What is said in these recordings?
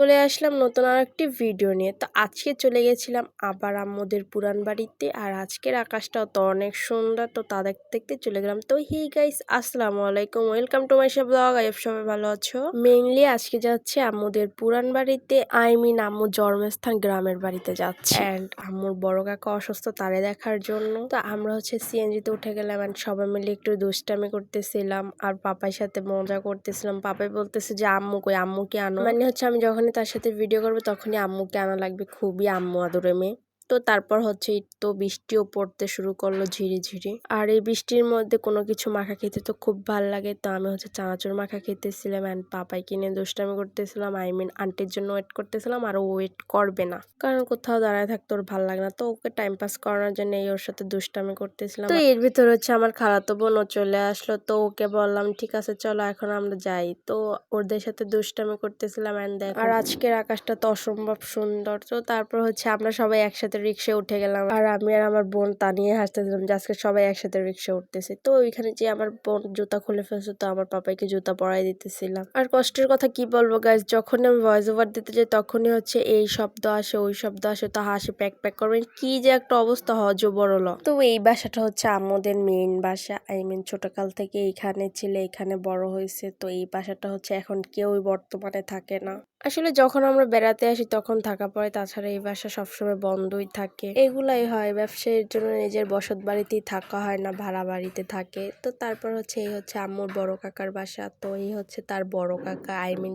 চলে আসলাম নতুন আরেকটি ভিডিও নিয়ে। তো আজকে চলে গেছিলাম আবার আম্মুদের পুরান বাড়িতে। আর আজকের আকাশটাও তো অনেক সুন্দর, তো তা দেখতে দেখতে চলে গেলাম। তো হে গাইস, আসসালামু আলাইকুম, welcome to my blog. I hope সবাই ভালো আছো। মেইনলি আজকে যাচ্ছে আম্মুদের পুরান বাড়িতে, আম্মুর জন্মস্থান গ্রামের বাড়িতে যাচ্ছে। এন্ড আম্মুর বড় কাকা অসুস্থ, তারে দেখার জন্য। তো আমরা হচ্ছে সিএনজি তে উঠে গেলাম এন্ড সবাই মিলে একটু দুষ্টামি করতেছিলাম আর পাপার সাথে মজা করতেছিলাম। পাপাই বলতেছে যে আম্মু কই, আম্মুকে আনো। মানে হচ্ছে আমি যখনই তার সাথে ভিডিও করবো তখনই আম্মুকে আনা লাগবে, খুবই আম্মু আদরে মেয়ে। তো তারপর হচ্ছে তো বৃষ্টিও পড়তে শুরু করলো ঝিরি ঝিরি। আর এই বৃষ্টির মধ্যে কোনো কিছু মাখা খেতে তো খুব ভাল লাগে। তো আমি হচ্ছে চানাচুর মাখা খেতেছিলাম এন্ড পাপাই কিনে দুষ্টামি করতেছিলাম। আন্টির জন্য ওয়েট করতেছিলাম, আর ও ওয়েট করবে না, কারণ কোথাও দাঁড়ায় থাকতে ওর ভাল লাগে না। তো ওকে টাইম পাস করানোর জন্য ওর সাথে দুষ্টামি করতেছিলাম। তো এর ভিতর হচ্ছে আমার খালাতো বোনও চলে আসলো। তো ওকে বললাম ঠিক আছে চলো এখন আমরা যাই। তো ওদের সাথে দুষ্টামি করতেছিলাম এন্ড দেখো আর আজকের আকাশটা তো অসম্ভব সুন্দর। তো তারপর হচ্ছে আমরা সবাই একসাথে রিক্সা উঠে গেলাম, আর আমি আর আমার বোন তা নিয়ে হাসতেছিলাম যে আজকে সবাই একসাথে রিক্সা উঠতেছে। তো ওইখানে যে আমার বোন জুতা খুলে ফেলছে, তো আমার পাপাইকে জুতা পরাই দিতেছিলাম। আর কষ্টের কথা কি বলবো গাইস, যখন আমি ভয়েস ওভার দিতে যাই তখনই হচ্ছে এই শব্দ আসে ওই শব্দ আসে, তো হাসি প্যাক প্যাক করবেন, কি যে একটা অবস্থা হজ বড়ল। তো এই বাসাটা হচ্ছে আমাদের মেইন বাসা। ছোটকাল থেকে এইখানে ছিল, এখানে বড় হয়েছে। তো এই বাসাটা হচ্ছে এখন কেউই বর্তমানে থাকে না। আসলে যখন আমরা বেড়াতে আসি তখন থাকা পড়ে, তাছাড়া এই বাসা সবসময় বন্ধই থাকে। এগুলাই হয়, ব্যবসায়ের জন্য নিজের বসত বাড়িতেই থাকা হয় না, ভাড়া বাড়িতে থাকে। তো তারপর হচ্ছে এই হচ্ছে আম্মুর বড় কাকার বাসা। তো এই হচ্ছে তার বড় কাকা,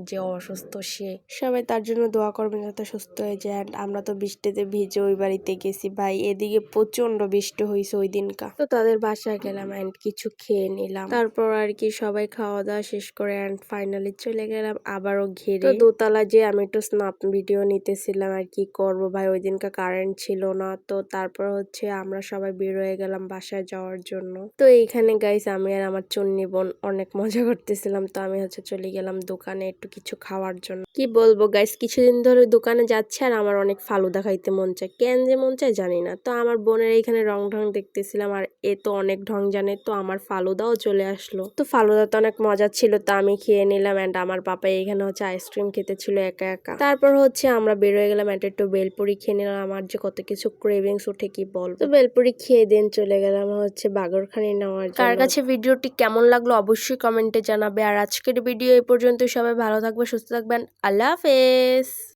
যে অসুস্থ, সে সবাই তার জন্য দোয়া করবেন যাতে সুস্থ হয়ে যায়। আমরা তো বৃষ্টিতে ভিজে ওই বাড়িতে গেছি ভাই, এদিকে প্রচন্ড বৃষ্টি হয়েছে ওই দিনকা। তো তাদের বাসায় গেলাম এন্ড কিছু খেয়ে নিলাম, তারপর আর কি সবাই খাওয়া দাওয়া শেষ করে এন্ড ফাইনালি চলে গেলাম আবারও ঘিরে। তো দোতলা যে আমি একটু স্ন্যাপ ভিডিও নিতেছিলাম, আর কি করব ভাই, ওই দিনকা কারেন্ট ছিল না। তো তারপর হচ্ছে আমরা সবাই বের হয়ে গেলাম বাসায় যাওয়ার জন্য। তো এইখানে গাইস আমি আর আমার চুন্নি বোন অনেক মজা করতেছিলাম। তো আমি হচ্ছে চলে গেলাম দোকানে একটু কিছু খাওয়ার জন্য। কি বলবো গাইস, কিছুদিন ধরে দোকানে যাচ্ছে আর আমার অনেক ফালুদা খাইতে মন চায়, কেন যে মন চায় জানি না। তো আমার বোনের এইখানে রং ঢং দেখতেছিলাম, আর এ তো অনেক ঢং জানে, তো আমার ফালুদাও চলে আসলো। তো ফালুদা তো অনেক মজা ছিল, তো আমি খেয়ে নিলাম এন্ড আমার পাপা এখানে হচ্ছে আইসক্রিম খেতে ছিল একা একা। তারপর হচ্ছে আমরা বের হয়ে গেলাম এন্ড একটু বেলপুরি খেয়ে নিলাম। আমার যে কত কিছু ক্রেভিংস উঠে কি বলবো। তো বেলপুরি খেয়ে দিন চলে গেলাম হচ্ছে বাগরখানি নেওয়ার জন্য। কার কাছে ভিডিওটি কেমন লাগলো অবশ্যই কমেন্টে জানাবে। আর আজকের ভিডিও এই পর্যন্ত, সবাই ভালো থাকবে, সুস্থ থাকবেন, আল্লাহ হাফেজ।